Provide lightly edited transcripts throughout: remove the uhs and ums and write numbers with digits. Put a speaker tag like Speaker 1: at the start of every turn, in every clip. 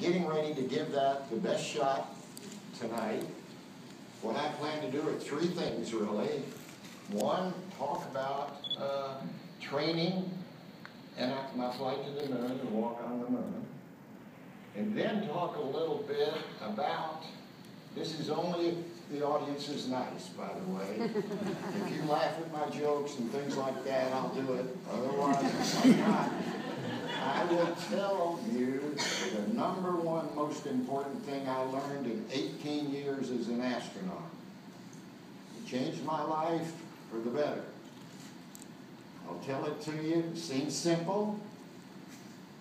Speaker 1: getting ready to give that the best shot tonight. What I plan to do are three things, really. One, talk about training and my flight to the moon and walk on the moon. And then talk a little bit about, this is only if the audience is nice, by the way. If you laugh at my jokes and things like that, I'll do it. Otherwise, I'm not. I will tell you the number one most important thing I learned in 18 years as an astronaut. It changed my life for the better. I'll tell it to you. It seems simple.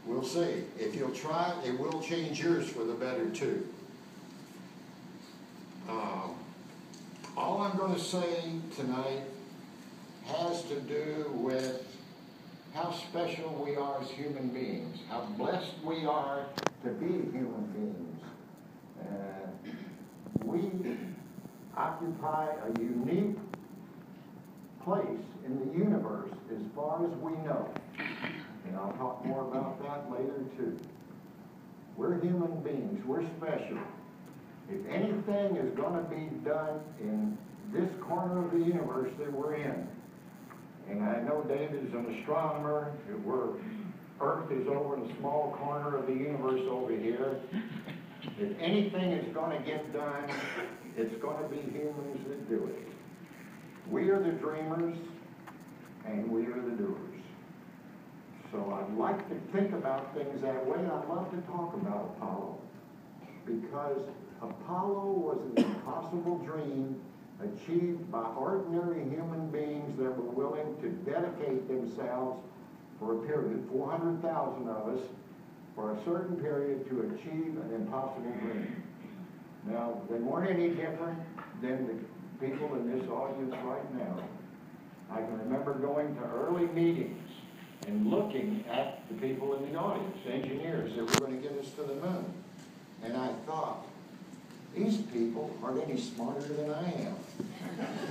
Speaker 1: We'll see. If you'll try it, it will change yours for the better too. All I'm going to say tonight has to do with how special we are as human beings, how blessed we are to be human beings. We occupy a unique place in the universe as far as we know. And I'll talk more about that later too. We're human beings. We're special. If anything is going to be done in this corner of the universe that we're in, and I know David is an astronomer, Earth is over in a small corner of the universe over here. If anything is going to get done, it's going to be humans that do it. We are the dreamers, and we are the doers. So I'd like to think about things that way. I'd love to talk about Apollo, because Apollo was an impossible dream achieved by ordinary human beings that were willing to dedicate themselves for a period, 400,000 of us, for a certain period to achieve an impossible dream. Now, they weren't any different than the people in this audience right now. I can remember going to early meetings and looking at the people in the audience, engineers that were going to get us to the moon. And I thought, these people aren't any smarter than I am.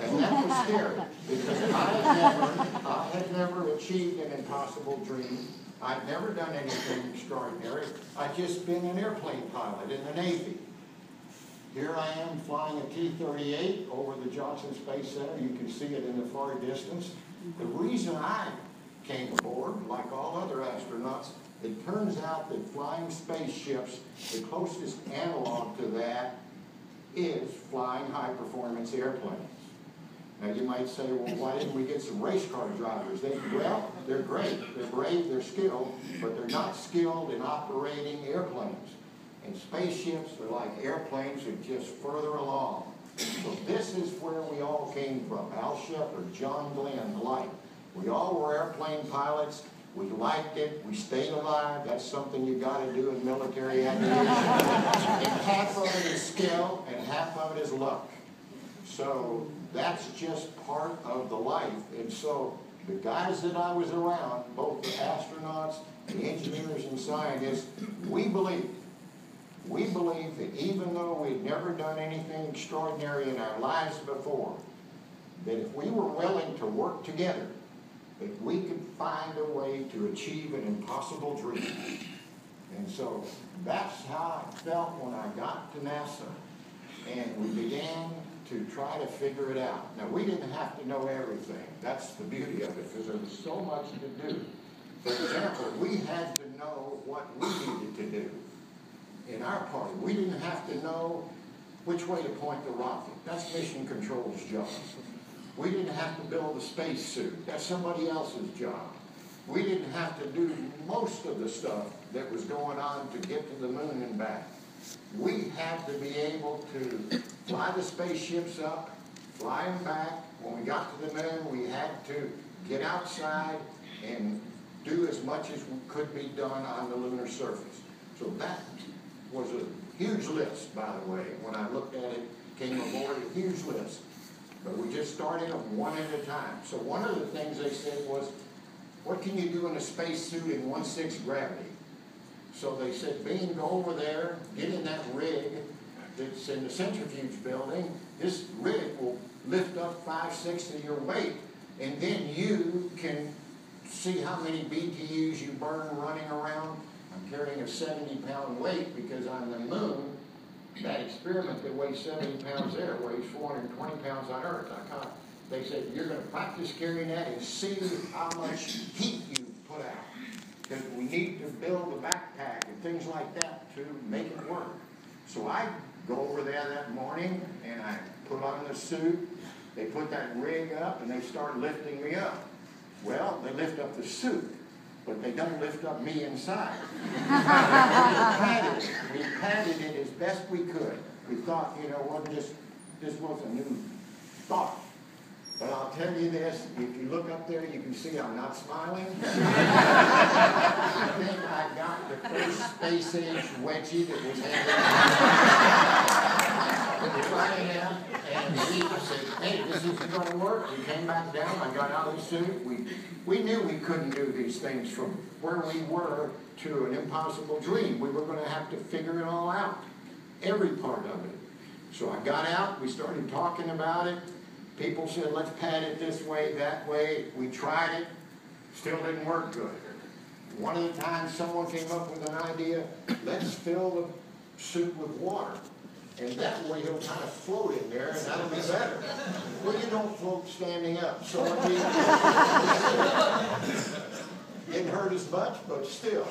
Speaker 1: And that was scary, because I had never achieved an impossible dream. I'd never done anything extraordinary. I'd just been an airplane pilot in the Navy. Here I am flying a T-38 over the Johnson Space Center. You can see it in the far distance. The reason I came aboard, like all other astronauts, it turns out that flying spaceships, the closest analog to that is flying high-performance airplanes. Now you might say, well, why didn't we get some race car drivers? Well, they're great, they're brave, they're skilled, but they're not skilled in operating airplanes. And spaceships are like airplanes, are just further along. So this is where we all came from. Al Shepard, John Glenn, the like. We all were airplane pilots. We liked it. We stayed alive. That's something you got to do in military aviation. And half of it is skill, and half of it is luck. So that's just part of the life. And so the guys that I was around, both the astronauts, the engineers and scientists, we believed that even though we'd never done anything extraordinary in our lives before, that if we were willing to work together, that we could find a way to achieve an impossible dream. And so that's how I felt when I got to NASA, and we began to try to figure it out. Now, we didn't have to know everything. That's the beauty of it, because there was so much to do. For example, we had to know what we needed to do in our party. We didn't have to know which way to point the rocket. That's Mission Control's job. We didn't have to build a space suit. That's somebody else's job. We didn't have to do most of the stuff that was going on to get to the moon and back. We had to be able to fly the spaceships up, fly them back. When we got to the moon, we had to get outside and do as much as could be done on the lunar surface. So that was a huge list, by the way. When I looked at it, came aboard, a huge list. But we just started them one at a time. So one of the things they said was, what can you do in a spacesuit in 1/6 gravity? So they said, Bean, go over there, get in that rig that's in the centrifuge building. This rig will lift up 5/6 of your weight, and then you can see how many BTUs you burn running around. I'm carrying a 70-pound weight because on the moon, that experiment that weighs 70 pounds there weighs 420 pounds on Earth. They said, you're going to practice carrying that and see how much heat you put out. Because we need to build a backpack and things like that to make it work. So I go over there that morning and I put on the suit. They put that rig up and they start lifting me up. Well, they lift up the suit, but they don't lift up me inside. We padded it as best we could. We thought, you know what, this was a new thought. But I'll tell you this, if you look up there, you can see I'm not smiling. I think I got the first space-age wedgie that was handed. And we said, hey, this isn't going to work. We came back down, I got out of the suit. We knew we couldn't do these things from where we were to an impossible dream. We were going to have to figure it all out, every part of it. So I got out, we started talking about it. People said, let's pad it this way, that way. We tried it, still didn't work good. One of the times someone came up with an idea, let's fill the suit with water. And that way he'll kind of float in there, and that'll be better. Well, you don't float standing up, so it didn't hurt as much, but still.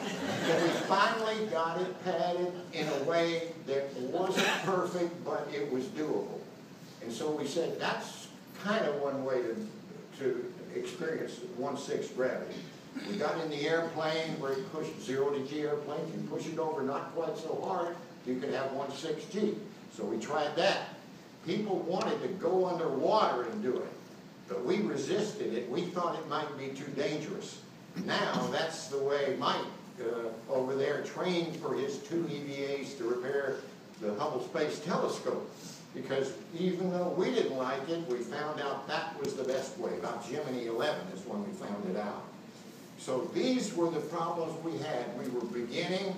Speaker 1: So we finally got it padded in a way that wasn't perfect, but it was doable. And so we said, that's kind of one way to experience 1/6 gravity. We got in the airplane where you push 0 to G airplanes, you push it over not quite so hard, you could have 1/6 G. So we tried that. People wanted to go underwater and do it, but we resisted it. We thought it might be too dangerous. Now that's the way Mike over there trained for his 2 EVAs to repair the Hubble Space Telescope. Because even though we didn't like it, we found out that was the best way. About Gemini 11 is when we found it out. So these were the problems we had. We were beginning,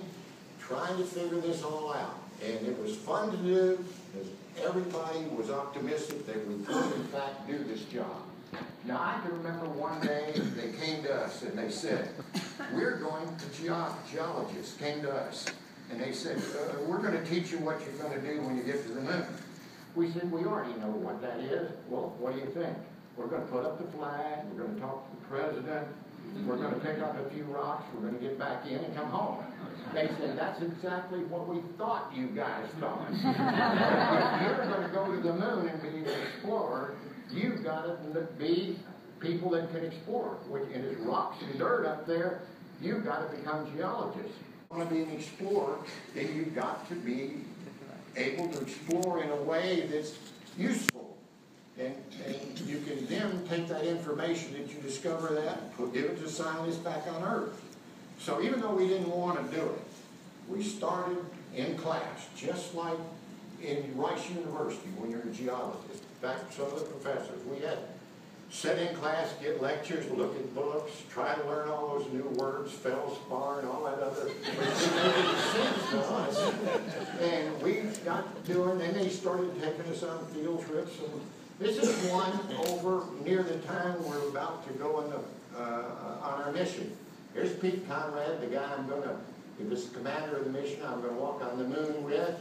Speaker 1: trying to figure this all out. And it was fun to do, because everybody was optimistic that we could, in fact, do this job. Now, I can remember one day they came to us and they said, we're going to geologists came to us. And they said, we're going to teach you what you're going to do when you get to the moon. We said, we already know what that is. Well, what do you think? We're going to put up the flag. We're going to talk to the president. We're going to pick up a few rocks. We're going to get back in and come home. They said, that's exactly what we thought you guys thought. If you're going to go to the moon and be an explorer, you've got to be people that can explore. And there's rocks and dirt up there. You've got to become geologists. If you want to be an explorer, then you've got to be able to explore in a way that's useful. And you can then take that information that you discover that and give it to scientists back on Earth. So even though we didn't want to do it, we started in class, just like in Rice University when you're a geologist. In fact, some of the professors, we had sit in class, get lectures, look at books, try to learn all those new words, feldspar and all that other. And we got doing, and they started taking us on field trips. And this is one over near the time we're about to go on our mission. Here's Pete Conrad, the guy I'm going to, he was the commander of the mission I'm going to walk on the moon with.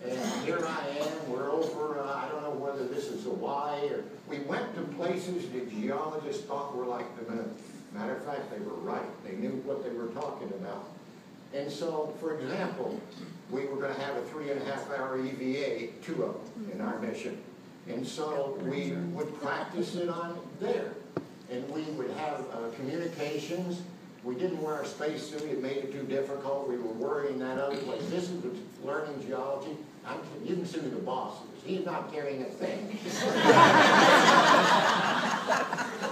Speaker 1: And here I am, we're over, I don't know whether this is Hawaii or, we went to places that geologists thought were like the moon. Matter of fact, they were right. They knew what they were talking about. And so, for example, we were going to have a 3.5-hour EVA, 2 of them, in our mission. And so we would practice it on there. And we would have communications. We didn't wear a spacesuit. It made it too difficult. We were worrying that other place. This is learning geology. You can sue the boss. He's not carrying a thing.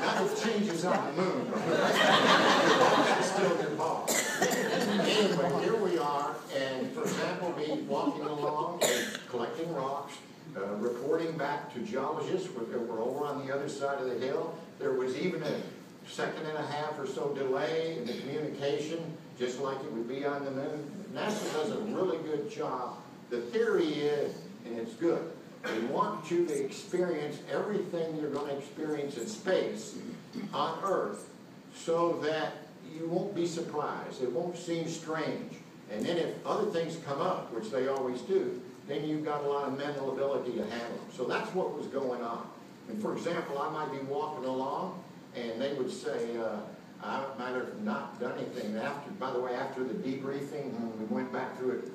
Speaker 1: That changes on the moon. That's still your boss. Anyway, here we are. And for example, me walking along and collecting rocks, reporting back to geologists. We're over on the other side of the hill. There was even a 1.5 seconds or so delay in the communication, just like it would be on the moon. NASA does a really good job. The theory is, and it's good, they want you to experience everything you're going to experience in space on Earth so that you won't be surprised. It won't seem strange. And then if other things come up, which they always do, then you've got a lot of mental ability to handle them. So that's what was going on. And for example, I might be walking along, and they would say, I might have not done anything. After, by the way, after the debriefing, when we went back through it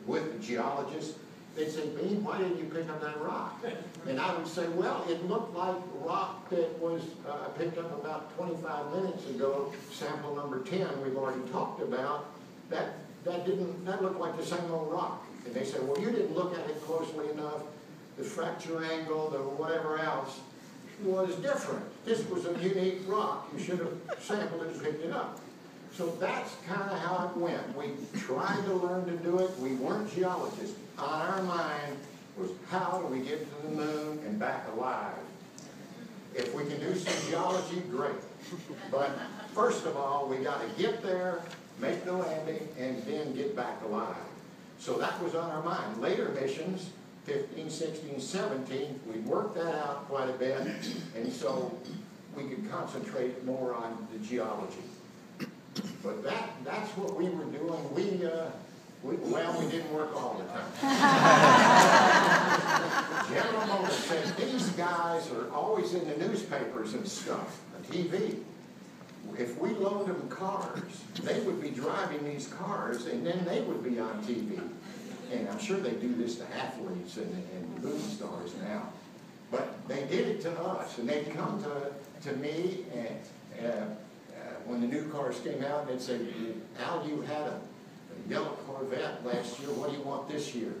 Speaker 1: with the geologist, they'd say, Bean, why didn't you pick up that rock? And I would say, well, it looked like rock that was picked up about 25 minutes ago, sample number 10 we've already talked about. That looked like the same old rock. And they said, well, you didn't look at it closely enough. The fracture angle, the whatever else was different. This was a unique rock. You should have sampled it and picked it up. So that's kind of how it went. We tried to learn to do it. We weren't geologists. On our mind was, how do we get to the moon and back alive? If we can do some geology, great. But first of all, we got to get there, make the landing, and then get back alive. So that was on our mind. Later missions, 15, 16, 17, we worked that out quite a bit, and so we could concentrate more on the geology. But that's what we were doing. We didn't work all the time. General Motors said, these guys are always in the newspapers and stuff, on TV. If we loaned them cars, they would be driving these cars, and then they would be on TV. And I'm sure they do this to athletes and movie stars now. But they did it to us, and they'd come to me, and when the new cars came out, they'd say, Al, you had a yellow Corvette last year, what do you want this year?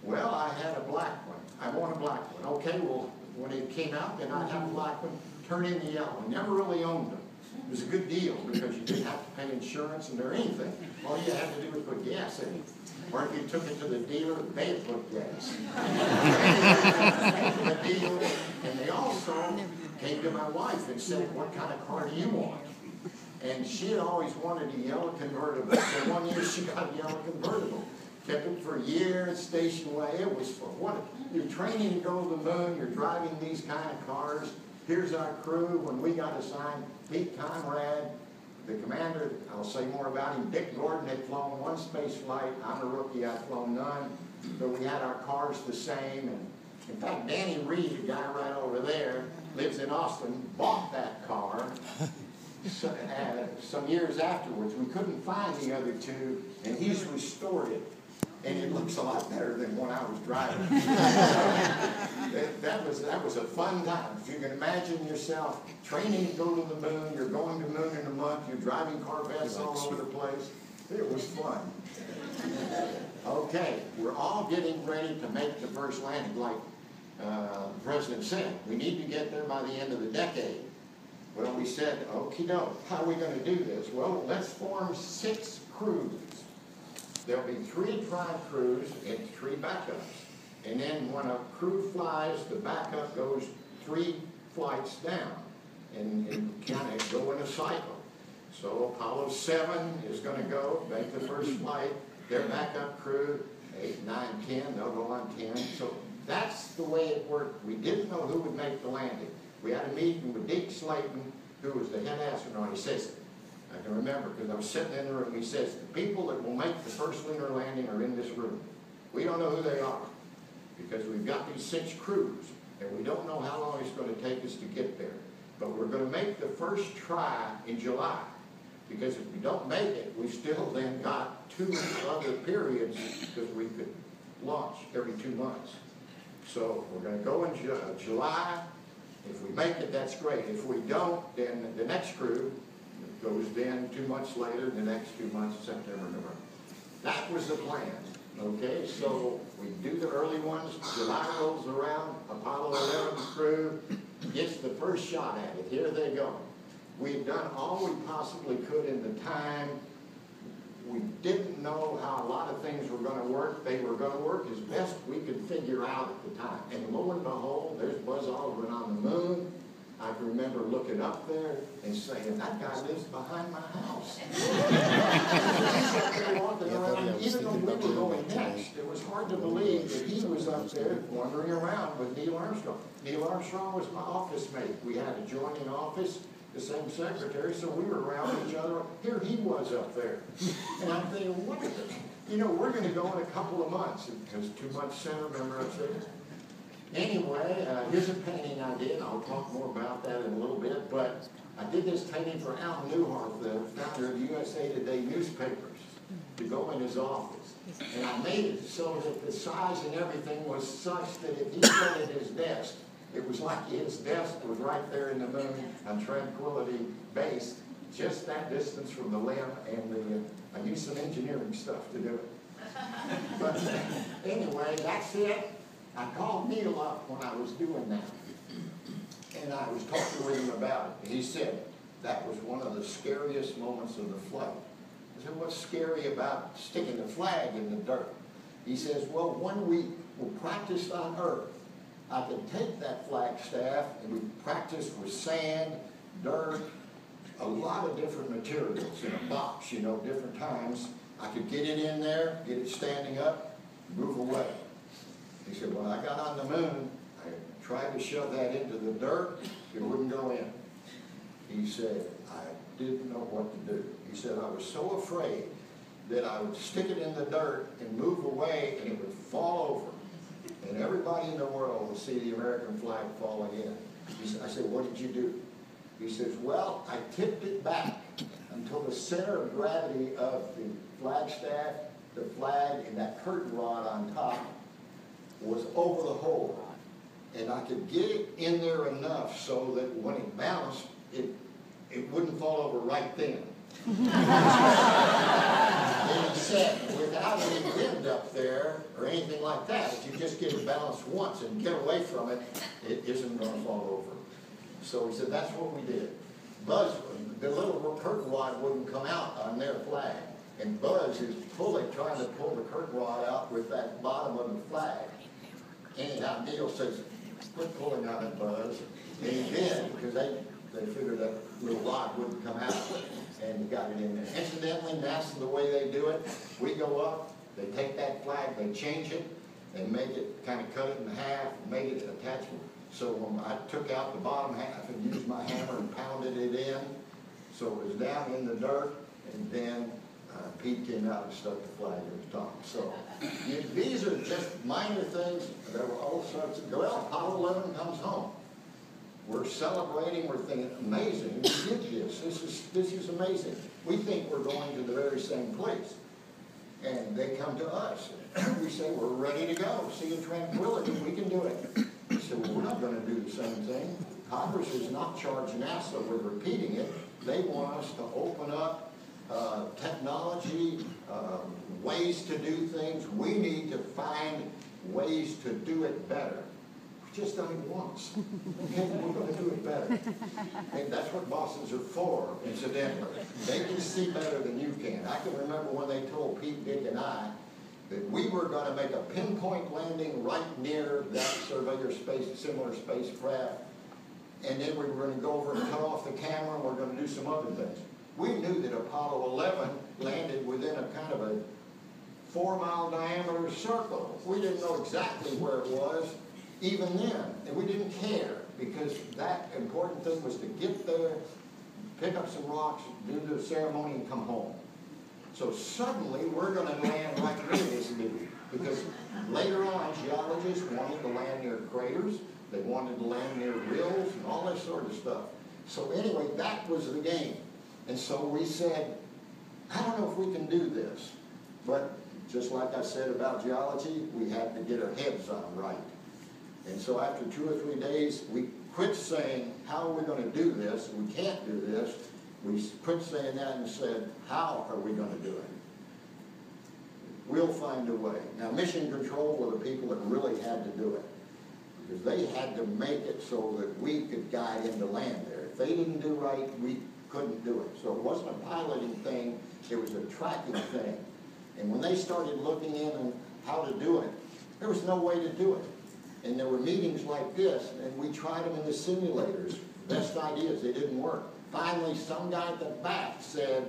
Speaker 1: Well, I had a black one. I want a black one. Okay, well, when it came out, then I'd have a black one, turn in the yellow. I never really owned them. It was a good deal because you didn't have to pay insurance or anything. All you had to do was put gas in it. Or if you took it to the dealer, they'd put gas. The deal, and they also came to my wife and said, what kind of car do you want? And she had always wanted a yellow convertible. So one year she got a yellow convertible. Kept it for a year at station way. It was for what? You're training to go to the moon. You're driving these kind of cars. Here's our crew. When we got assigned, Pete Conrad, the commander, I'll say more about him. Dick Gordon had flown one space flight. I'm a rookie. I've flown none. But we had our cars the same. And in fact, Danny Reed, the guy right over there, lives in Austin, bought that car some years afterwards. We couldn't find the other two, and he's restored it. And it looks a lot better than when I was driving. that was a fun time. If you can imagine yourself training to go to the moon, you're going to the moon in a month, you're driving Corvettes all over the place. It was fun. Okay, we're all getting ready to make the first landing, like the president said. We need to get there by the end of the decade. Well, we said, okie doke, how are we going to do this? Well, let's form 6 crews. There'll be 3 drive crews and 3 backups. And then when a crew flies, the backup goes 3 flights down and kind of go in a cycle. So Apollo 7 is going to go, make the first flight. Their backup crew, 8, 9, 10, they'll go on 10. So that's the way it worked. We didn't know who would make the landing. We had a meeting with Dick Slayton, who was the head astronaut. He says, I can remember because I was sitting in the room. He says, the people that will make the first lunar landing are in this room. We don't know who they are because we've got these 6 crews, and we don't know how long it's going to take us to get there. But we're going to make the first try in July because if we don't make it, we've still then got 2 other periods because we could launch every 2 months. So we're going to go in July. If we make it, that's great. If we don't, then the next crew goes then 2 months later, the next 2 months, September, November. That was the plan. Okay, so we do the early ones. July rolls around. Apollo 11 crew gets the first shot at it. Here they go. We've done all we possibly could in the time. We didn't know how a lot of things were going to work. They were going to work as best we could figure out at the time. And lo and behold, there's Buzz Aldrin on the moon. I can remember looking up there and saying, that guy lives behind my house. Walking around, even though we were going next, it was hard to believe that he was up there wandering around with Neil Armstrong. Neil Armstrong was my office mate. We had a joining office. the same secretary, so we were around each other. Here he was up there. And I'm thinking, what is it? You know, we're going to go in a couple of months, because 2 months center, remember I said? Anyway, here's a painting I did. I'll talk more about that in a little bit, but I did this painting for Al Newhart, the founder of USA Today newspapers, to go in his office. And I made it so that the size and everything was such that if he sat at his desk, it was like his desk was right there in the moon on Tranquility Base, just that distance from the limb, and I used some engineering stuff to do it. But anyway, that's it. I called Neil up when I was doing that, and I was talking with him about it. He said, that was one of the scariest moments of the flight. I said, what's scary about sticking the flag in the dirt? He says, well, when we practiced on Earth, I could take that flagstaff and we practiced with sand, dirt, a lot of different materials in a box, you know, different times. I could get it in there, get it standing up, move away. He said, when I got on the moon, I tried to shove that into the dirt, it wouldn't go in. He said, I didn't know what to do. He said, I was so afraid that I would stick it in the dirt and move away and it would fall over. And everybody in the world would see the American flag falling in. I said, what did you do? He says, well, I tipped it back until the center of gravity of the flagstaff, the flag, and that curtain rod on top was over the hole. And I could get it in there enough so that when it bounced, it wouldn't fall over right then. And he said, without any wind up there or anything like that, if you just get it balanced once and get away from it, it isn't going to fall over. So he said, that's what we did. Buzz, the little curtain rod wouldn't come out on their flag. And Buzz is trying to pull the curtain rod out with that bottom of the flag. Anyhow, Neil says, quit pulling on it, Buzz. And he did, because they figured that little rod wouldn't come out. And he got it in there. Incidentally, NASA, the way they do it, we go up, they take that flag, they change it, they make it, kind of cut it in half, made it attachment. So when I took out the bottom half and used my hammer and pounded it in, so it was down in the dirt, and then Pete came out and stuck the flag at the top. So these are just minor things. There were all sorts of, well, Apollo 11 comes home. We're celebrating, we're thinking, amazing, we did this. This is amazing. We think we're going to the very same place. And they come to us. We say, we're ready to go. See in Tranquility, we can do it. They say, well, we're not going to do the same thing. Congress has not charged NASA with repeating it. They want us to open up technology, ways to do things. We need to find ways to do it better. We just done it once. Okay, we're going to do it better. And that's what bosses are for, incidentally. They can see better than you can. I can remember when they told Pete, Dick, and I that we were going to make a pinpoint landing right near that surveyor similar spacecraft, and then we were going to go over and cut off the camera, and we're going to do some other things. We knew that Apollo 11 landed within a kind of a 4-mile diameter circle. We didn't know exactly where it was even then, and we didn't care, because that important thing was to get there, pick up some rocks, do the ceremony, and come home. So suddenly, we're going to land right near this dude, because later on, geologists wanted to land near craters, they wanted to land near rills, and all that sort of stuff. So anyway, that was the game. And so we said, I don't know if we can do this, but just like I said about geology, we had to get our heads on right. And so after 2 or 3 days, we quit saying, how are we going to do this? We can't do this. We quit saying that and said, how are we going to do it? We'll find a way. Now, mission control were the people that really had to do it, because they had to make it so that we could guide him to land there. If they didn't do right, we couldn't do it. So it wasn't a piloting thing, it was a tracking thing. And when they started looking in on how to do it, there was no way to do it. And there were meetings like this, and we tried them in the simulators. Best ideas, they didn't work. Finally, some guy at the back said,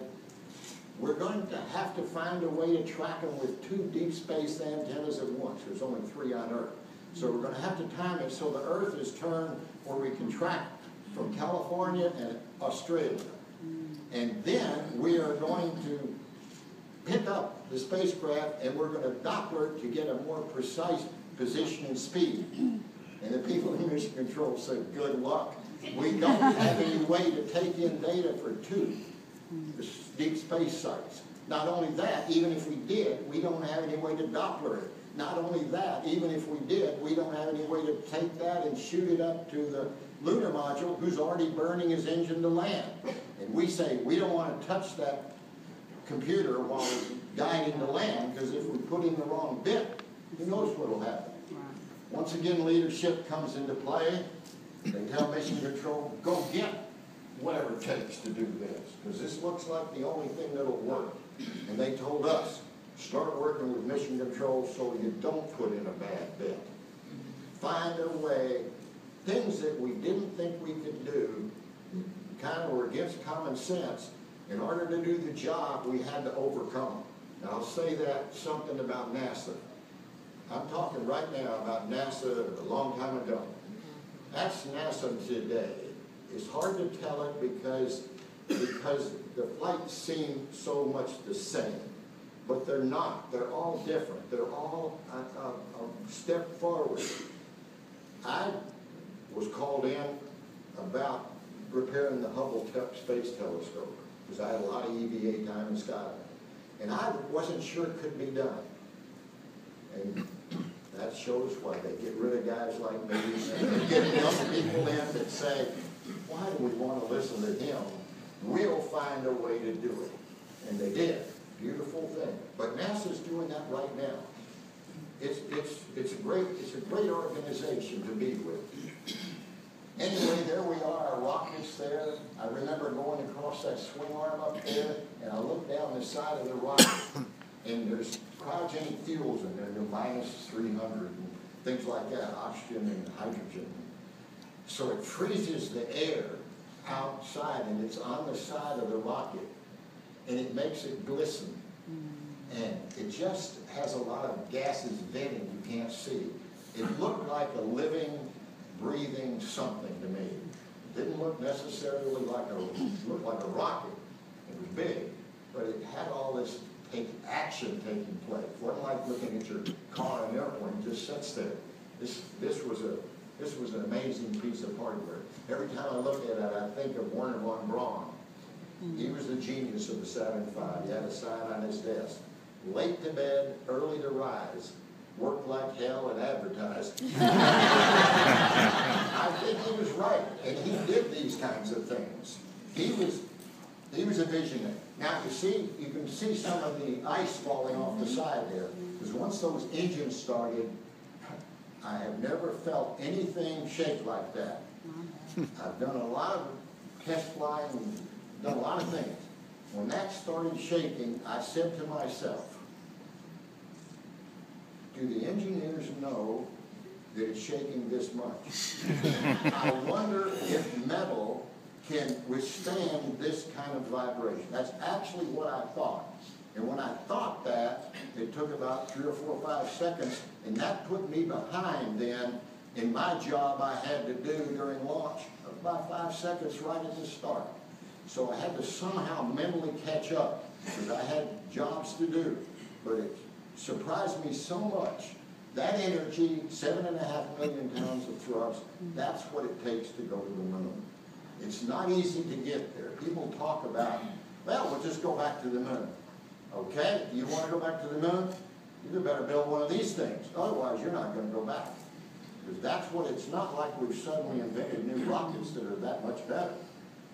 Speaker 1: we're going to have to find a way to track them with 2 deep space antennas at once. There's only 3 on Earth. So we're going to have to time it so the Earth is turned where we can track from California and Australia. And then we are going to pick up the spacecraft and we're going to Doppler it to get a more precise position and speed. And the people in Mission Control said, good luck. We don't have any way to take in data for two deep space sites. Not only that, even if we did, we don't have any way to Doppler it. Not only that, even if we did, we don't have any way to take that and shoot it up to the lunar module who's already burning his engine to land. And we say, we don't want to touch that computer while it's guiding to land, because if we put in the wrong bit, who knows what will happen. Once again, leadership comes into play. They tell Mission Control, go get whatever it takes to do this, because this looks like the only thing that'll work. And they told us, start working with Mission Control so you don't put in a bad bit. Find a way, things that we didn't think we could do, kind of were against common sense. In order to do the job, we had to overcome them. And I'll say that something about NASA. I'm talking right now about NASA a long time ago. That's NASA today. It's hard to tell it because the flights seem so much the same. But they're not. They're all different. They're all a step forward. I was called in about repairing the Hubble Space Telescope because I had a lot of EVA time in Scotland. And I wasn't sure it could be done. And that shows why they get rid of guys like me. And they get young people in that say, why do we want to listen to him? We'll find a way to do it. And they did. Beautiful thing. But NASA's doing that right now. It's a great organization to be with. Anyway, there we are, our rockets there. I remember going across that swing arm up there, and I looked down the side of the rocket, and there's cryogenic fuels in there. They're minus 300 and things like that, oxygen and hydrogen. So it freezes the air outside, and it's on the side of the rocket, and it makes it glisten. And it just has a lot of gases venting you can't see. It looked like a living, breathing something to me. It didn't look necessarily like looked like a rocket. It was big, but it had all this action taking place. It wasn't like looking at your car and airplane, it just sits there. This was an amazing piece of hardware. Every time I look at it, I think of Werner von Braun. He was the genius of the Saturn V. He had a sign on his desk. Late to bed, early to rise. Worked like hell and advertised. I think he was right, and he did these kinds of things. He was a visionary. Now you can see some of the ice falling off the side there, because once those engines started, I have never felt anything shake like that. I've done a lot of test flying and done a lot of things. When that started shaking, I said to myself, do the engineers know that it's shaking this much? I wonder if metal can withstand this kind of vibration. That's actually what I thought. And when I thought that, it took about 3 or 4 or 5 seconds, and that put me behind then in my job I had to do during launch, about 5 seconds right at the start. So I had to somehow mentally catch up, because I had jobs to do. But it surprised me so much. That energy, 7.5 million pounds of thrust, that's what it takes to go to the moon. It's not easy to get there. People talk about, well, we'll just go back to the moon. Okay, you want to go back to the moon? You better build one of these things. Otherwise, you're not going to go back. Because that's what it's not like we've suddenly invented new rockets that are that much better.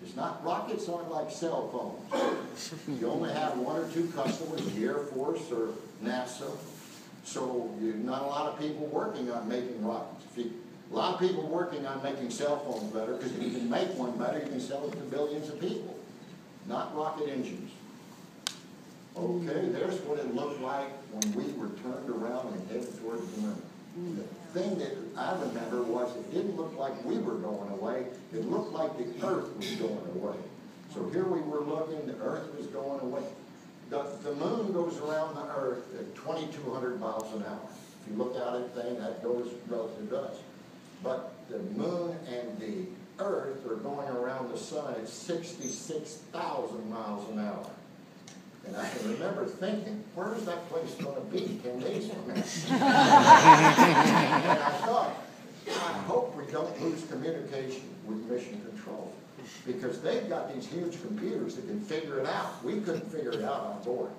Speaker 1: It's not, rockets aren't like cell phones. You only have 1 or 2 customers, the Air Force or NASA. So not a lot of people working on making rockets. A lot of people working on making cell phones better, because if you can make one better, you can sell it to billions of people. Not rocket engines. Okay, there's what it looked like when we were turned around and headed towards the moon. The thing that I remember was it didn't look like we were going away. It looked like the Earth was going away. So here we were looking, the Earth was going away. The moon goes around the Earth at 2,200 miles an hour. If you look out at things, that goes relative to us. But the moon and the Earth are going around the sun at 66,000 miles an hour. And I can remember thinking, where's that place going to be 10 days from now? And I thought, I hope we don't lose communication with mission control, because they've got these huge computers that can figure it out. We couldn't figure it out on board.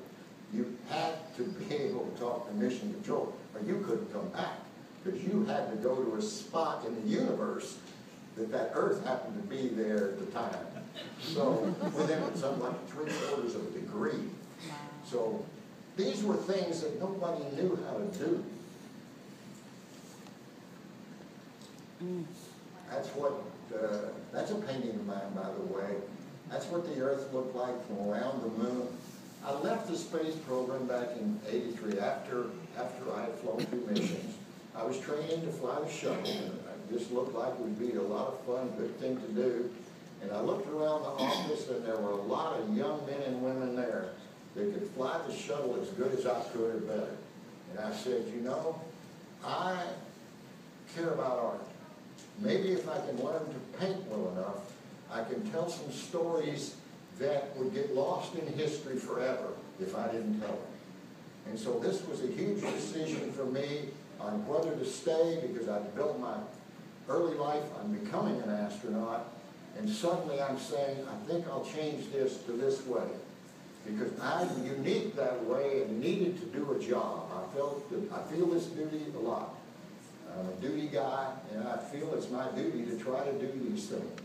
Speaker 1: You had to be able to talk to mission control, or you couldn't come back, because you had to go to a spot in the universe that Earth happened to be there at the time. So within something like 3/4 of a degree. So these were things that nobody knew how to do. That's a painting of mine, by the way. That's what the Earth looked like from around the moon. I left the space program back in '83 after I had flown 2 missions. I was training to fly the shuttle, and it just looked like it would be a lot of fun, good thing to do. And I looked around the office, and there were a lot of young men and women there that could fly the shuttle as good as I could or better. And I said, you know, I care about art. Maybe if I can learn to paint well enough, I can tell some stories that would get lost in history forever if I didn't tell them. And so this was a huge decision for me on whether to stay, because I'd built my early life on becoming an astronaut, and suddenly I'm saying, I think I'll change this to this way, because I'm unique that way and needed to do a job. I feel this duty a lot. I'm a duty guy, and I feel it's my duty to try to do these things.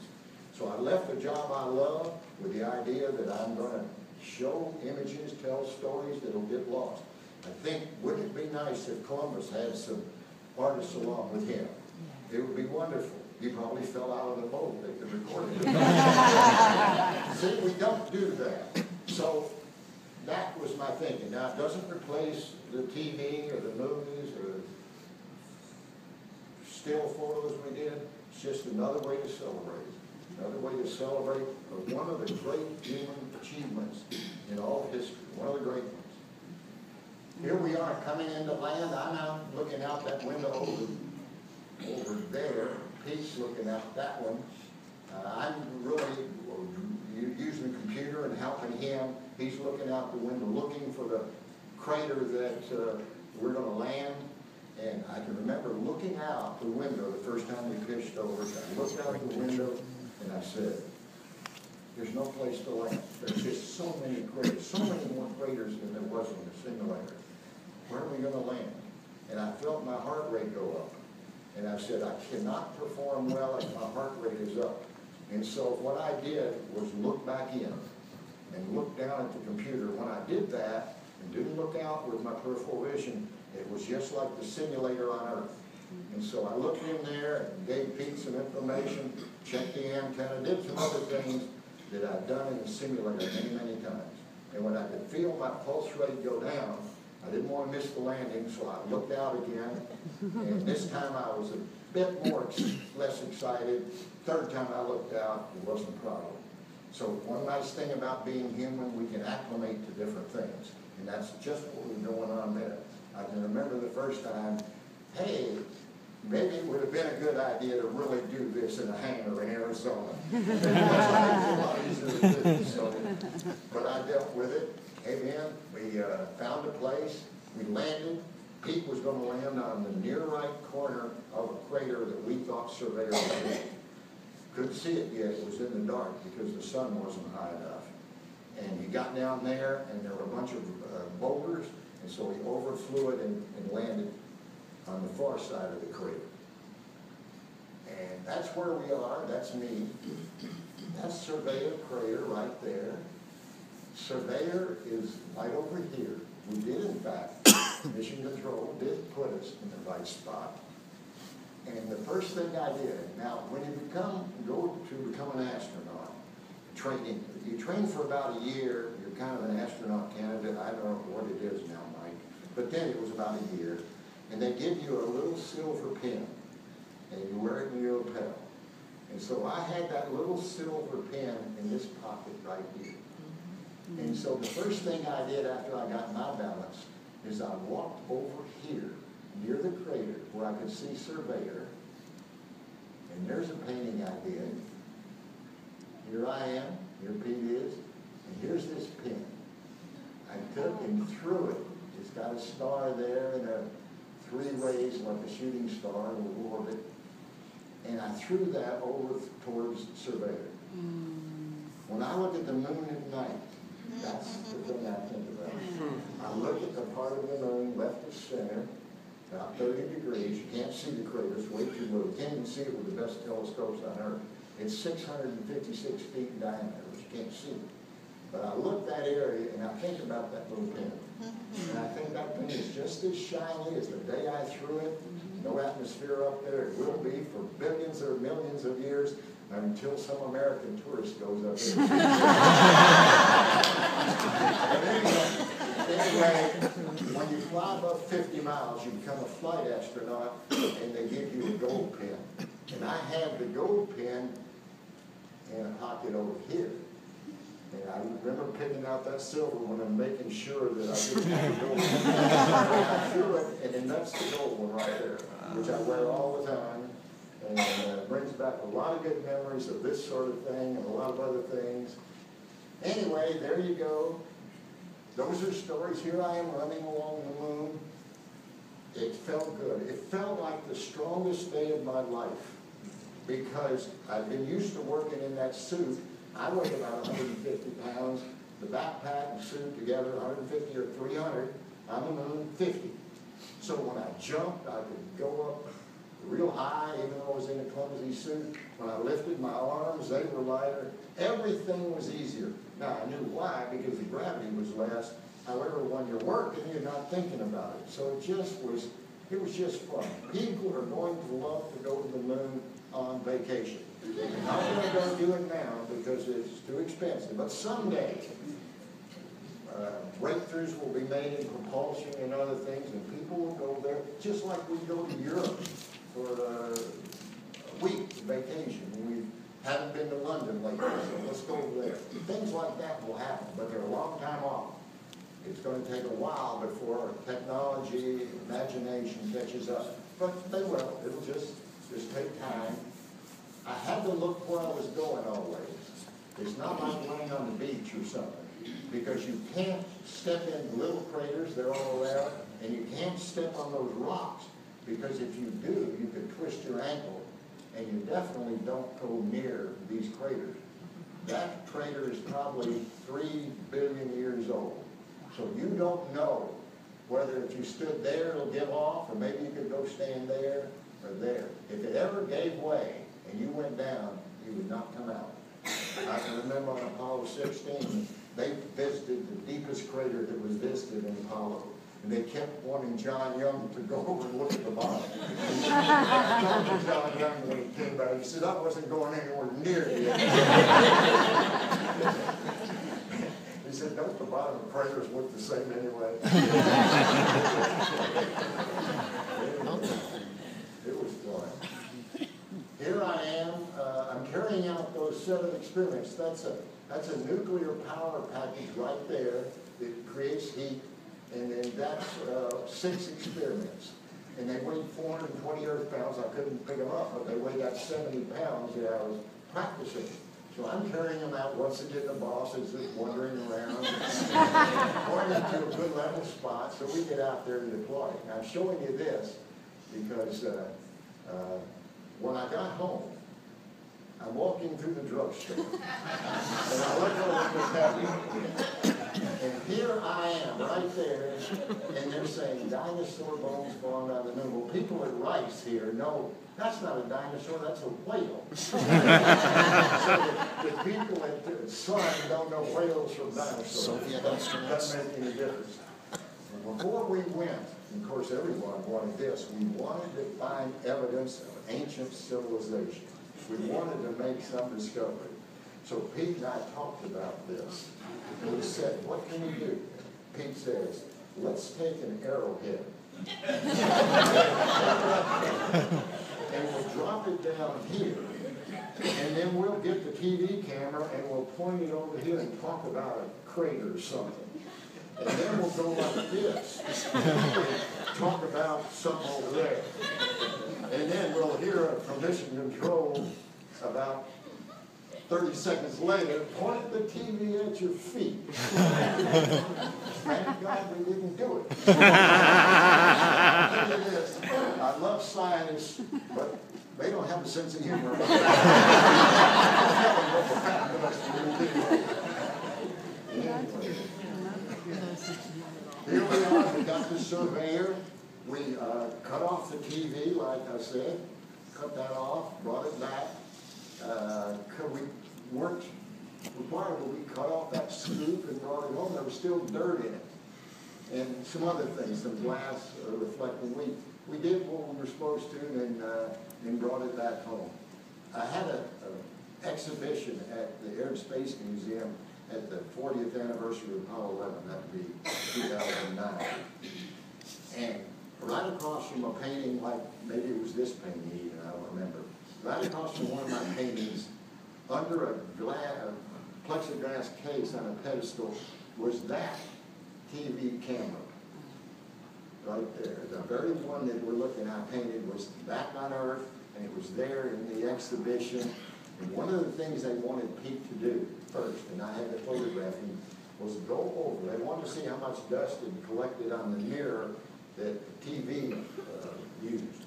Speaker 1: So I left a job I love with the idea that I'm going to show images, tell stories that'll get lost. I think, wouldn't it be nice if Columbus had some artists along with him? It would be wonderful. He probably fell out of the boat. They could record it. See, we don't do that. So that was my thinking. Now, it doesn't replace the TV or the movies or still photos we did. It's just another way to celebrate. Another way to celebrate one of the great human achievements in all history. One of the great ones. Here we are coming into land. I'm out looking out that window over there. Pete's looking out that one. I'm really using the computer and helping him. He's looking out the window, looking for the crater that we're going to land. And I can remember looking out the window the first time we pitched over. I looked out the window and I said, there's no place to land. There's just so many craters, so many more craters than there was in the simulator. Where are we going to land? And I felt my heart rate go up. And I said, I cannot perform well if my heart rate is up. And so what I did was look back in and look down at the computer. When I did that and didn't look out with my peripheral vision, it was just like the simulator on Earth. And so I looked in there and gave Pete some information, checked the antenna, did some other things that I'd done in the simulator many, many times. And when I could feel my pulse rate go down, I didn't want to miss the landing, so I looked out again. And this time I was a bit less excited. Third time I looked out, it wasn't a problem. So one nice thing about being human, we can acclimate to different things. And that's just what was going on there. I can remember the first time, hey, maybe it would have been a good idea to really do this in a hangar in Arizona. It was a lot easier to do. So, but I dealt with it. Came in, we found a place, we landed. Pete was going to land on the near right corner of a crater that we thought surveyors had. Couldn't see it yet, it was in the dark because the sun wasn't high enough. And he got down there and there were a bunch of boulders, and so he overflew it and landed on the far side of the crater. And that's where we are, that's me. That's Surveyor Crater right there. Surveyor is right over here. We did, in fact, Mission Control did put us in the right spot. And the first thing I did, now when you go to become an astronaut, you train for about a year, you're kind of an astronaut candidate. I don't know what it is now, Mike, but then it was about a year. And they give you a little silver pin, and you wear it in your lapel. And so I had that little silver pin in this pocket right here. And so the first thing I did after I got my balance is I walked over here near the crater where I could see Surveyor. And And there's a painting I did. Here I am, here Pete is, and here's this pin. I took and threw it. It's got a star there and a 3 rays like a shooting star in a orbit. And I threw that over towards Surveyor. When I look at the moon at night, that's the thing I think about. I look at the part of the moon left of center, about 30 degrees. You can't see the crater, it's way too low. You can't even see it with the best telescopes on Earth. It's 656 feet in diameter, which you can't see. But I look that area and I think about that little pin. And I think that pin is just as shiny as the day I threw it. No atmosphere up there. It will be for billions or millions of years until some American tourist goes up there. Anyway, when you fly above 50 miles, you become a flight astronaut and they give you a gold pin. And I have the gold pin in a pocket over here. And I remember picking out that silver one and making sure that I didn't have the gold one. I threw it, and then that's the gold one right there, which I wear all the time. And brings back a lot of good memories of this sort of thing and a lot of other things. Anyway, there you go. Those are stories. Here I am running along the moon. It felt good. It felt like the strongest day of my life because I've been used to working in that suit. I weigh about 150 pounds. The backpack and suit together, 150 or 300. On the moon, 50. So when I jumped, I could go up real high, even though I was in a clumsy suit. When I lifted my arms, they were lighter. Everything was easier. Now, I knew why, because the gravity was less. However, when you're working, you're not thinking about it. So it was just fun. People are going to love to go to the moon on vacation. I'm not going to go do it now because it's too expensive. But someday, breakthroughs will be made in propulsion and other things, and people will go there, just like we go to Europe for a week vacation. We haven't been to London lately, so let's go over there. Things like that will happen, but they're a long time off. It's going to take a while before technology, imagination catches up. But they will. It'll just take time. I had to look where I was going always. It's not like laying on the beach or something, because you can't step in little craters, they're all around, and you can't step on those rocks, because if you do, you could twist your ankle, and you definitely don't go near these craters. That crater is probably 3 billion years old, so you don't know whether if you stood there it'll give off, or maybe you could go stand there or there. If it ever gave way and you went down, you would not come out. I can remember on Apollo 16, they visited the deepest crater that was visited in Apollo. And they kept wanting John Young to go over and look at the bottom. I talked to John Young when he came back. He said, I wasn't going anywhere near you. He said, don't the bottom of craters look the same anyway? It was fun. Here I am. I'm carrying out those 7 experiments. That's a nuclear power package right there that creates heat. And then that's 6 experiments. And they weighed 420 earth-pounds. I couldn't pick them up, but they weighed out 70 pounds that I was practicing. So I'm carrying them out. Once again, the boss is just wandering around, pointing to a good level spot, so we get out there to deploy. And I'm showing you this because when I got home, I'm walking through the drugstore, and I look over what's happening. And here I am, right there, and they're saying dinosaur bones falling out of the moon. Well, people at Rice here know that's not a dinosaur, that's a whale. So the people at Sun don't know whales from dinosaurs. That doesn't make any difference. And before we went, and of course everyone wanted this, we wanted to find evidence of ancient civilization. We wanted to make some discovery. So Pete and I talked about this. And we said, what can we do? Pete says, let's take an arrowhead. And we'll drop it down here. And then we'll get the TV camera and we'll point it over here and talk about a crater or something. And then we'll go like this. Talk about something over there. And then will hear from mission control about 30 seconds later, point the TV at your feet. Thank God we didn't do it. I'll tell you this, I love scientists, but they don't have a sense of humor. Here we are, we got the surveyor. We cut off the TV, like I said, cut that off, brought it back. We weren't required, but we cut off that scoop and brought it home. There was still dirt in it. And some other things, some glass reflecting. We did what we were supposed to and brought it back home. I had an exhibition at the Air and Space Museum at the 40th anniversary of Apollo 11, that would be 2009. And right across from a painting, like maybe it was this painting even, I don't remember. Right across from one of my paintings, under a plexiglass case on a pedestal, was that TV camera. Right there. The very one that we're looking at painted was back on Earth, and it was there in the exhibition. And one of the things they wanted Pete to do first, and I had to photograph him, was go over. They wanted to see how much dust had collected on the mirror that the TV used.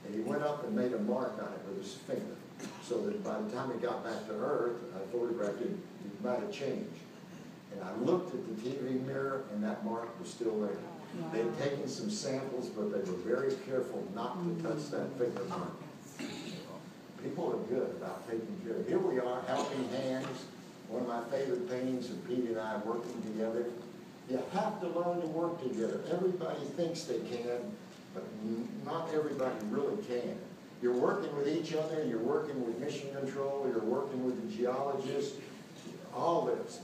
Speaker 1: And he went up and made a mark on it with his finger, so that by the time he got back to Earth, I photographed it, it might have changed. And I looked at the TV mirror, and that mark was still there. Wow. They'd taken some samples, but they were very careful not to touch that finger mark. People are good about taking care of it. Here we are, helping hands. One of my favorite paintings of Pete and I working together. You have to learn to work together. Everybody thinks they can, but not everybody really can. You're working with each other, you're working with mission control, you're working with the geologists, all this.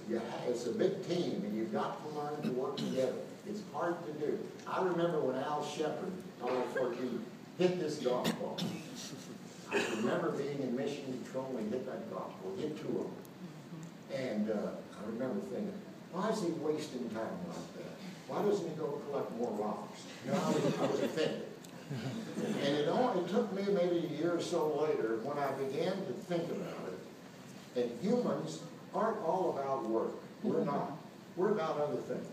Speaker 1: It's a big team, and you've got to learn to work together. It's hard to do. I remember when Al Shepard, Apollo 14, hit this golf ball. I remember being in mission control and he hit that golf ball, hit two of them. And I remember thinking, why is he wasting time like that? Why doesn't he go collect more rocks? You know, I was thinking. And it took me maybe a year or so later when I began to think about it. And humans aren't all about work. We're not. We're about other things.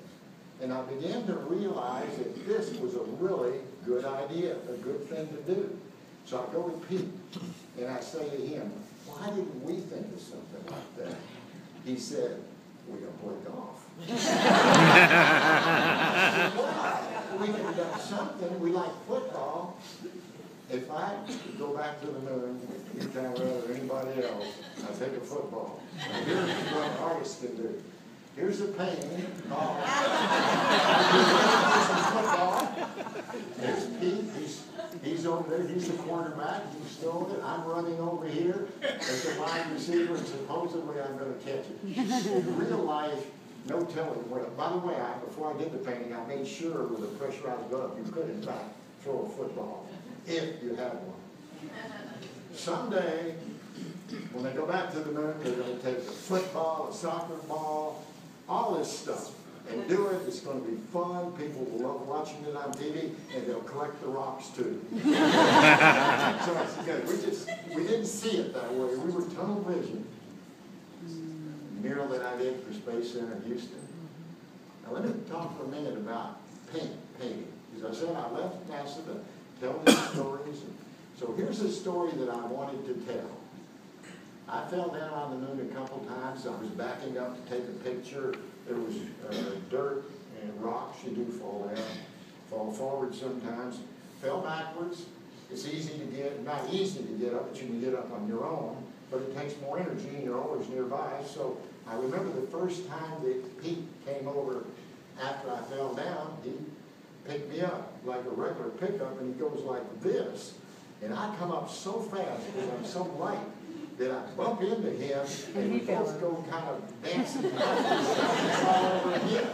Speaker 1: And I began to realize that this was a really good idea, a good thing to do. So I go to Pete and I say to him, why didn't we think of something like that? He said, we're going to play golf. Well, we could have done something. We like football. If I could go back to the moon, anytime rather than anybody else, I'd take a football. Now, here's what artists can do. Here's a painting. Football. There's Pete. He's over there. He's the quarterback. He's throwing it. I'm running over here as a wide receiver, and supposedly I'm going to catch it. In real life, no telling where. By the way, before I did the painting, I made sure with a pressurized glove you could, in fact, throw a football if you had one. Someday, when they go back to the moon, they're going to take a football, a soccer ball, all this stuff, and do it. It's going to be fun. People will love watching it on TV, and they'll collect the rocks too. So it's good. We didn't see it that way. We were tunnel vision. Mural that I did for Space Center Houston. Now let me talk for a minute about painting. As I said, I left NASA to tell these stories. So here's a story that I wanted to tell. I fell down on the moon a couple times. I was backing up to take a picture. There was dirt and rocks. You do fall down, fall forward sometimes. Fell backwards. It's easy to get, not easy to get up, but you can get up on your own. But it takes more energy, and you're always nearby. So I remember the first time that Pete came over after I fell down, he picked me up like a regular pickup, and he goes like this. And I come up so fast because I'm so light that I bump into him, and we both go kind of dancing all over him.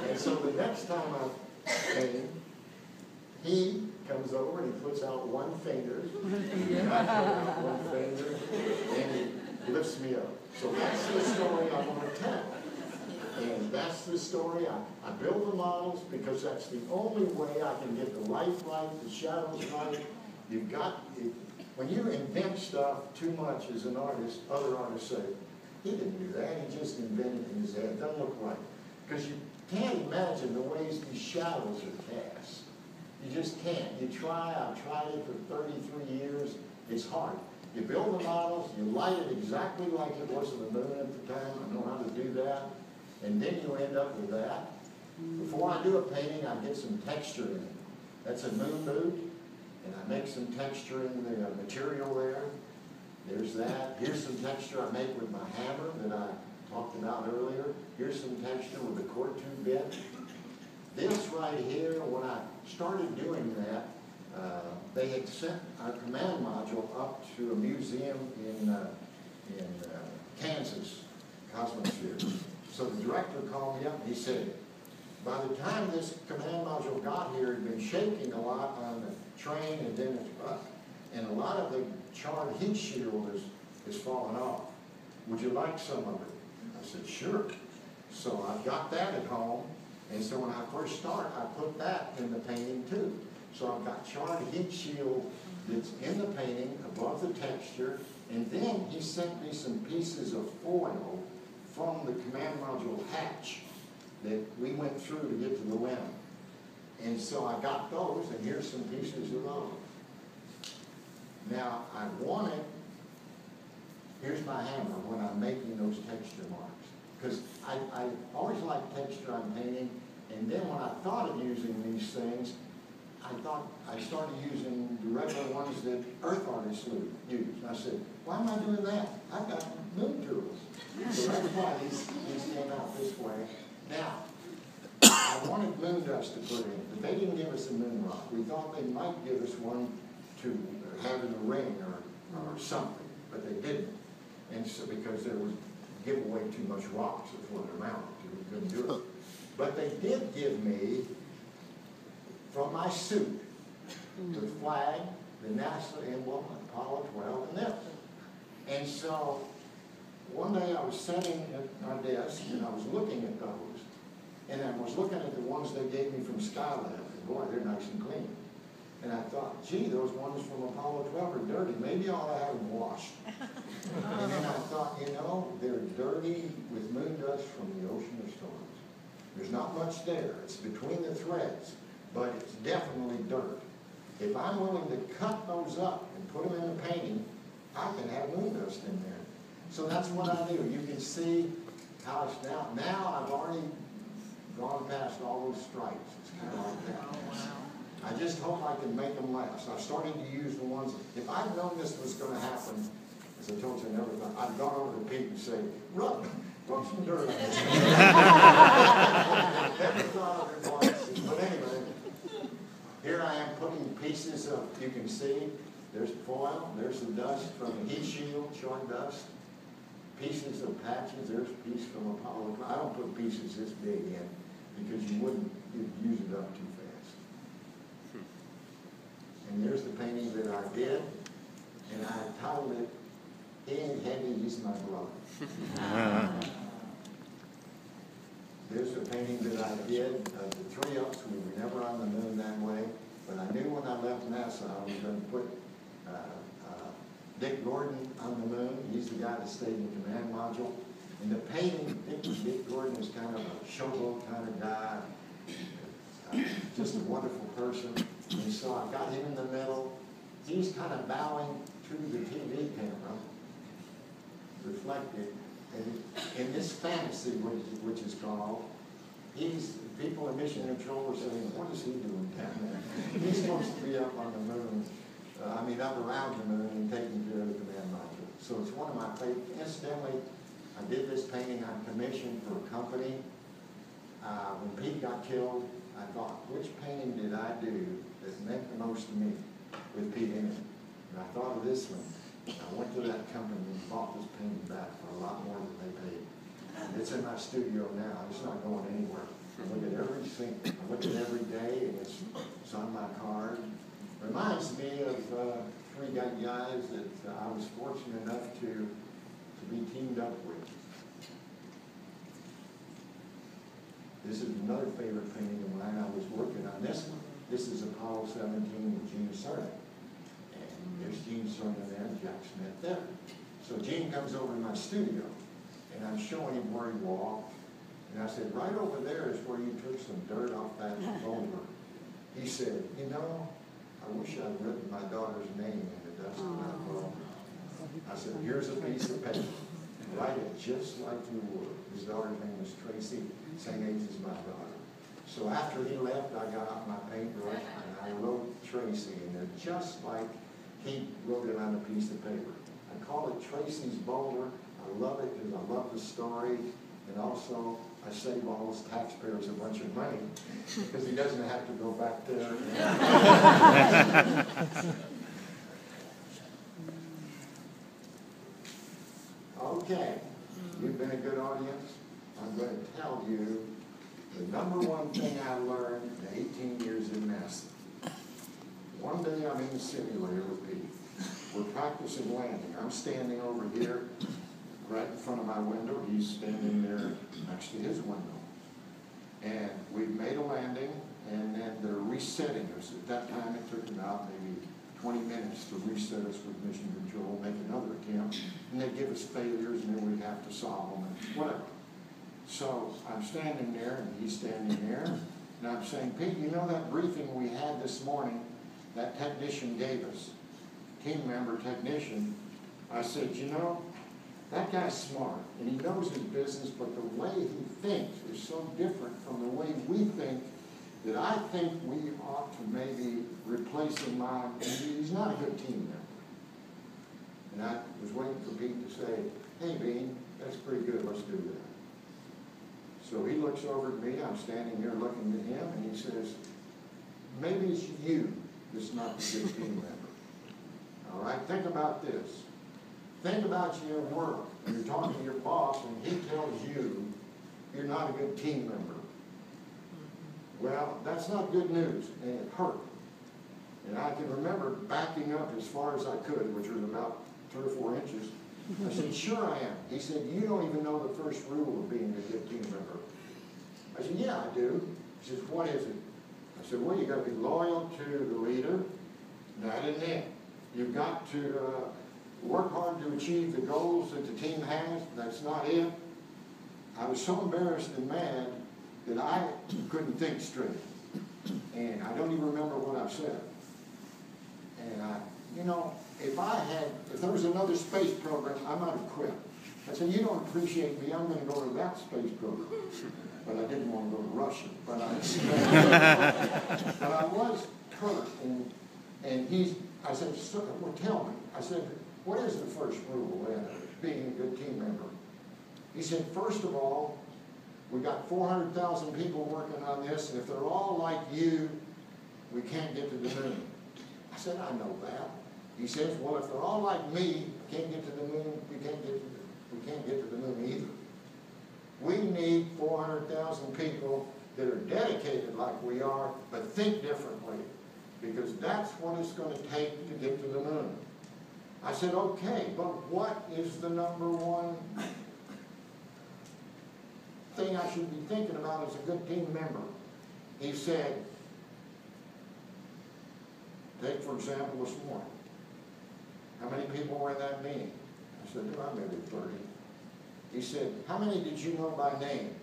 Speaker 1: And so the next time I came, he comes over and he puts out one finger, and I put out one finger, and he lifts me up. So that's the story I want to tell. And that's the story. I build the models because that's the only way I can get the light right, the shadows right, When you invent stuff too much as an artist, other artists say, he didn't do that, he just invented it in his head. It doesn't look right. Because you can't imagine the ways these shadows are cast. You just can't. You try, I've tried it for 33 years, it's hard. You build the models, you light it exactly like it was on the moon at the time, I know how to do that, and then you end up with that. Before I do a painting, I get some texture in it. That's a moon boot, and I make some texture in the material there. There's that. Here's some texture I make with my hammer that I talked about earlier. Here's some texture with the core tube bit. This right here, when I started doing that, they had sent our command module up to a museum in Kansas, Cosmosphere. So the director called me up and he said, by the time this command module got here, it had been shaking a lot on the train and then and a lot of the charred heat shield is falling off. Would you like some of it? I said, sure. So I've got that at home. And so when I first start, I put that in the painting too. So I've got charred heat shield that's in the painting above the texture. And then he sent me some pieces of foil from the command module hatch that we went through to get to the limb. And so I got those, and here's some pieces of those. Now, I wanted, here's my hammer when I'm making those texture marks. Because I always like texture on painting, and then when I thought of using these things, I started using the regular ones that earth artists use. And I said, why am I doing that? I've got moon tools. So that's why these came out this way. Now, I wanted moon dust to put in, but they didn't give us a moon rock. We thought they might give us one to have in a ring or something, but they didn't. And so because there was give away too much rocks is what it amounted to. We couldn't do it. But they did give me, from my suit, the flag, the NASA emblem, Apollo 12, and this. And so one day I was sitting at my desk and I was looking at those. And I was looking at the ones they gave me from Skylab. And boy, they're nice and clean. And I thought, gee, those ones from Apollo 12 are dirty. Maybe I ought to have them washed. And then I thought, you know, they're dirty with moon dust from the ocean of storms. There's not much there. It's between the threads, but it's definitely dirt. If I'm willing to cut those up and put them in a painting, I can have moon dust in there. So that's what I do. You can see how it's now. Now I've already gone past all those stripes. It's kind of like that. Oh, wow. I just hope I can make them last. I've started to use the ones, if I'd known this was going to happen, as I told you, I never thought, I'd gone over to Pete and say, rub some dirt on this. Never thought of it once. But anyway, here I am putting pieces of, you can see, there's foil, there's the dust from the heat shield, charred dust, pieces of patches, there's a piece from Apollo. I don't put pieces this big in because you'd use it up too fast. And there's the painting that I did, and I titled it, He Ain't Heavy, He's My Brother. There's a painting that I did of the three of us. We were never on the moon that way, but I knew when I left NASA I was going to put Dick Gordon on the moon. He's the guy that stayed in the command module. And the painting, Dick Gordon is kind of a showboat kind of guy, just a wonderful person. And so I got him in the middle. He's kind of bowing to the TV camera, reflected. And in this fantasy, which is called, people in mission control are saying, what is he doing down there? He's supposed to be up on the moon, up around the moon and taking care of the command module. So it's one of my favorites. Incidentally, I did this painting on commission for a company. When Pete got killed, I thought, which painting did I do that meant the most to me with Pete in it? And I thought of this one. I went to that company and bought this painting back for a lot more than they paid. And it's in my studio now. It's not going anywhere. I look at every scene. I look at it every day, and it's on my card. Reminds me of three guys that I was fortunate enough to be teamed up with. This is another favorite painting of mine. I was working on this one. This is Apollo 17 with Gina Cernak. There's Gene Sermon there and Jack Smith there. So Gene comes over to my studio, and I'm showing him where he walked. And I said, right over there is where you took some dirt off that boulder. He said, you know, I wish I'd written my daughter's name in the dust of that boulder. I said, here's a piece of paper. Write it just like you would. His daughter's name was Tracy, same age as my daughter. So after he left, I got out my paintbrush and I wrote Tracy, and they're just like he wrote it on a piece of paper. I call it Tracy's Boulder. I love it because I love the story, and also I save all those taxpayers a bunch of money because he doesn't have to go back there. Okay, you've been a good audience. I'm going to tell you the number one thing I learned in 18 years in NASA. One day I'm in the simulator with Pete. We're practicing landing. I'm standing over here right in front of my window. He's standing there next to his window. And we've made a landing, and then they're resetting us. At that time, it took about maybe 20 minutes to reset us with mission control, make another attempt, and they give us failures, and then we'd have to solve them, and whatever. So I'm standing there, and he's standing there, and I'm saying, Pete, you know that briefing we had this morning, that technician gave us, team member technician? I said, you know, that guy's smart, and he knows his business, but the way he thinks is so different from the way we think that I think we ought to maybe replace him on, and he's not a good team member. And I was waiting for Pete to say, hey, Bean, that's pretty good, let's do that. So he looks over at me, I'm standing here looking at him, and he says, maybe it's you that's not the good team member. All right, think about this. Think about you at work, and you're talking to your boss, and he tells you you're not a good team member. Well, that's not good news, and it hurt. And I can remember backing up as far as I could, which was about 3 or 4 inches. I said, sure I am. He said, you don't even know the first rule of being a good team member. I said, yeah, I do. He says, what is it? I said, well, you've got to be loyal to the leader. That isn't it. You've got to work hard to achieve the goals that the team has. That's not it. I was so embarrassed and mad that I couldn't think straight. And I don't even remember what I said. And you know, if there was another space program, I might have quit. I said, you don't appreciate me, I'm going to go to that space program. But I didn't want to go to Russia. But I was hurt. And I said, well, tell me. I said, what is the first rule in being a good team member? He said, first of all, we've got 400,000 people working on this, and if they're all like you, we can't get to the moon. I said, I know that. He says, well, if they're all like me, can't get to the moon, we can't get to the moon either. We need 400,000 people that are dedicated like we are, but think differently, because that's what it's going to take to get to the moon. I said, okay, but what is the number one thing I should be thinking about as a good team member? He said, take for example this morning. How many people were in that meeting? I said, oh, maybe 30. He said, how many did you know by name?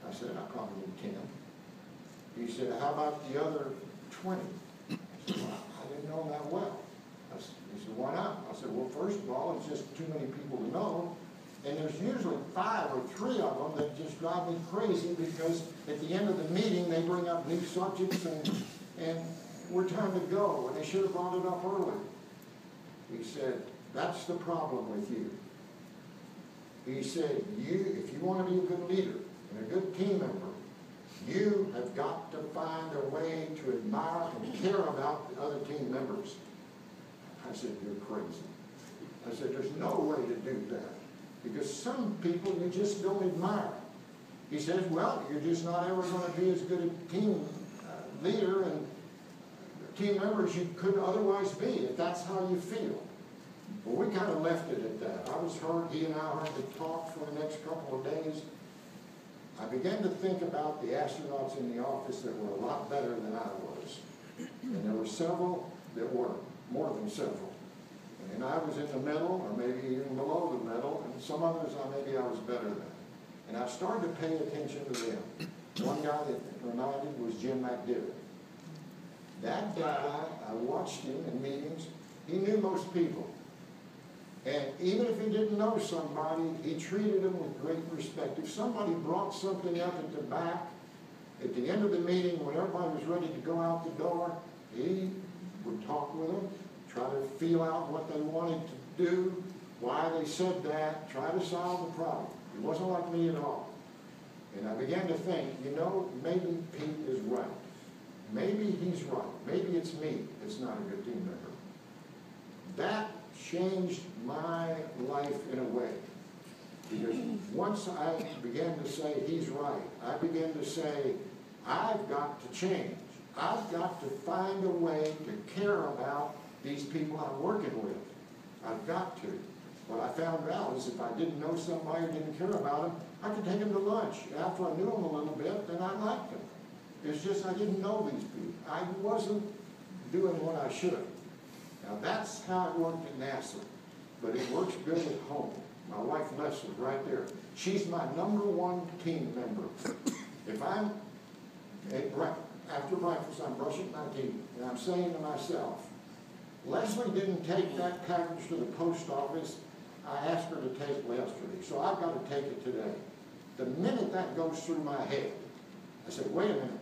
Speaker 1: I said, I probably knew 10. He said, how about the other 20? I said, well, I didn't know that well. He said, why not? I said, well, first of all, it's just too many people to know. And there's usually 5 or 3 of them that just drive me crazy because at the end of the meeting, they bring up new subjects and we're trying to go, and they should have brought it up early. He said, that's the problem with you. He said, if you want to be a good leader and a good team member, you have got to find a way to admire and care about the other team members. I said, you're crazy. I said, there's no way to do that. Because some people you just don't admire. He says, well, you're just not ever going to be as good a team leader and team members you could otherwise be, if that's how you feel. Well, we kind of left it at that. I was hurt. He and I had to talk for the next couple of days. I began to think about the astronauts in the office that were a lot better than I was. And there were several that were. more than several. And I was in the middle, or maybe even below the middle, and some others maybe I was better than. And I started to pay attention to them. One guy that reminded was Jim McDivitt. That guy, I watched him in meetings, he knew most people. And even if he didn't know somebody, he treated them with great respect. If somebody brought something up at the back, at the end of the meeting, when everybody was ready to go out the door, he would talk with them, try to feel out what they wanted to do, why they said that, try to solve the problem. He wasn't like me at all. And I began to think, you know, maybe Pete is right. Maybe he's right. Maybe it's me that's not a good team member. That changed my life in a way. Because once I began to say he's right, I began to say, I've got to change. I've got to find a way to care about these people I'm working with. I've got to. What I found out is if I didn't know somebody or didn't care about them, I could take them to lunch. After I knew them a little bit, then I liked them. It's just I didn't know these people. I wasn't doing what I should. Now that's how it worked at NASA, but it works good at home. My wife Leslie's right there. She's my #1 team member. If I'm after breakfast, I'm brushing my teeth, and I'm saying to myself, Leslie didn't take that package to the post office. I asked her to take it yesterday, so I've got to take it today. The minute that goes through my head, I said, wait a minute.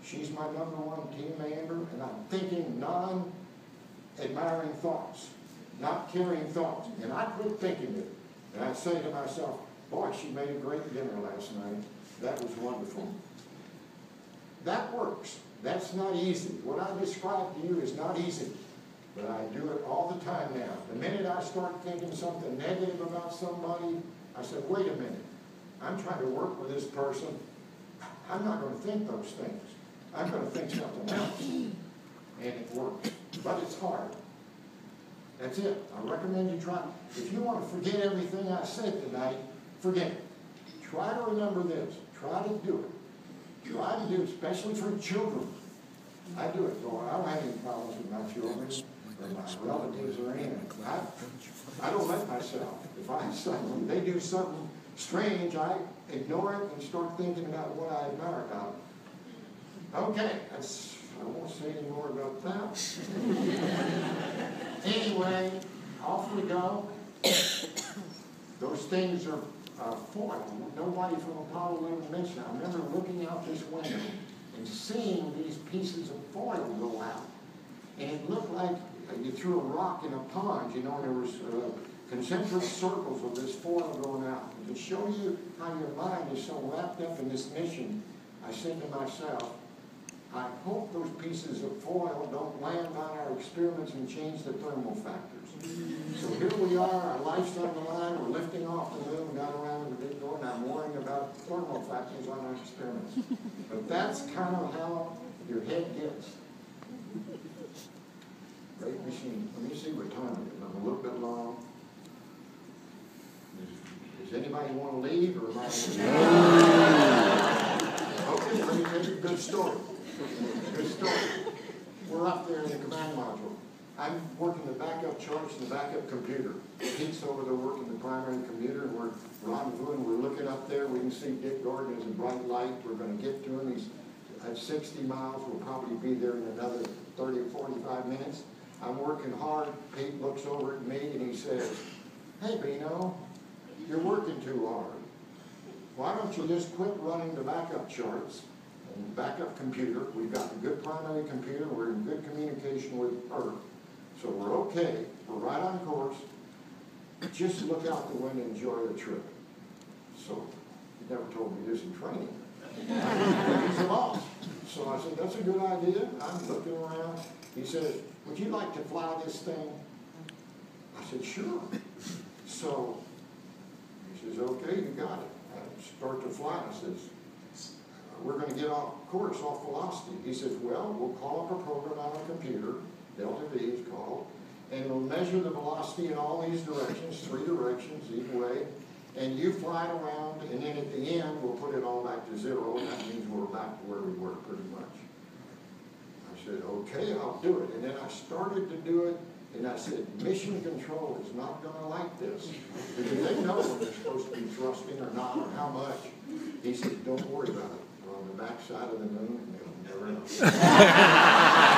Speaker 1: She's my #1 team member, and I'm thinking non-admiring thoughts, not caring thoughts. And I quit thinking it. And I say to myself, boy, she made a great dinner last night. That was wonderful. That works. That's not easy. What I described to you is not easy. But I do it all the time now. The minute I start thinking something negative about somebody, I say, wait a minute. I'm trying to work with this person. I'm not going to think those things. I'm going to think something else. And it works. But it's hard. That's it. I recommend you try. If you want to forget everything I said tonight, forget it. Try to remember this. Try to do it. Try to do it, especially for children. I do it for. I don't have any problems with my children or my relatives or anything. I don't let myself. If they do something strange, I ignore it and start thinking about what I admire about it. Okay, I won't say any more about that. Anyway, off we go. Those things are foil. Nobody from Apollo 11 mentioned it. I remember looking out this window and seeing these pieces of foil go out. And it looked like you threw a rock in a pond, you know, and there was concentric circles of this foil going out. And to show you how your mind is so wrapped up in this mission, I said to myself, I hope those pieces of foil don't land on our experiments and change the thermal factors. So here we are, our life's on the line, we're lifting off the moon, got around to the big door, and I'm worrying about thermal factors on our experiments. But that's kind of how your head gets. Great machine. Let me see what time it is. I'm a little bit long. Does anybody want to leave, or am I? Okay, let me tell you a good story. Good story. We're up there in the command module. I'm working the backup charts and the backup computer. Pete's over there working the primary computer, and we're rendezvousing. We're looking up there. We can see Dick Gordon has a bright light. We're going to get to him. He's at 60 miles. We'll probably be there in another 30 or 45 minutes. I'm working hard. Pete looks over at me and he says, hey, Bino, you're working too hard. Why don't you just quit running the backup charts and backup computer? We've got the good primary computer. We're in good communication with Earth. So we're okay. We're right on course. Just look out the window and enjoy the trip. So he never told me this in training. He's a boss. So I said, that's a good idea. I'm looking around. He says, would you like to fly this thing? I said, sure. So he says, okay, you got it. I start to fly. I says, we're going to get off course, off velocity. He says, well, we'll call up a program on a computer, Delta V is called, and it'll measure the velocity in all these directions, 3 directions each way, and you fly it around, and then at the end, we'll put it all back to 0, and that means we're back to where we were pretty much. I I said, okay, I'll do it. And then I started to do it, and I said, mission control is not going to like this. Because they know when they're supposed to be thrusting or not, or how much. He said, don't worry about it. We're on the back side of the moon, and they'll never know.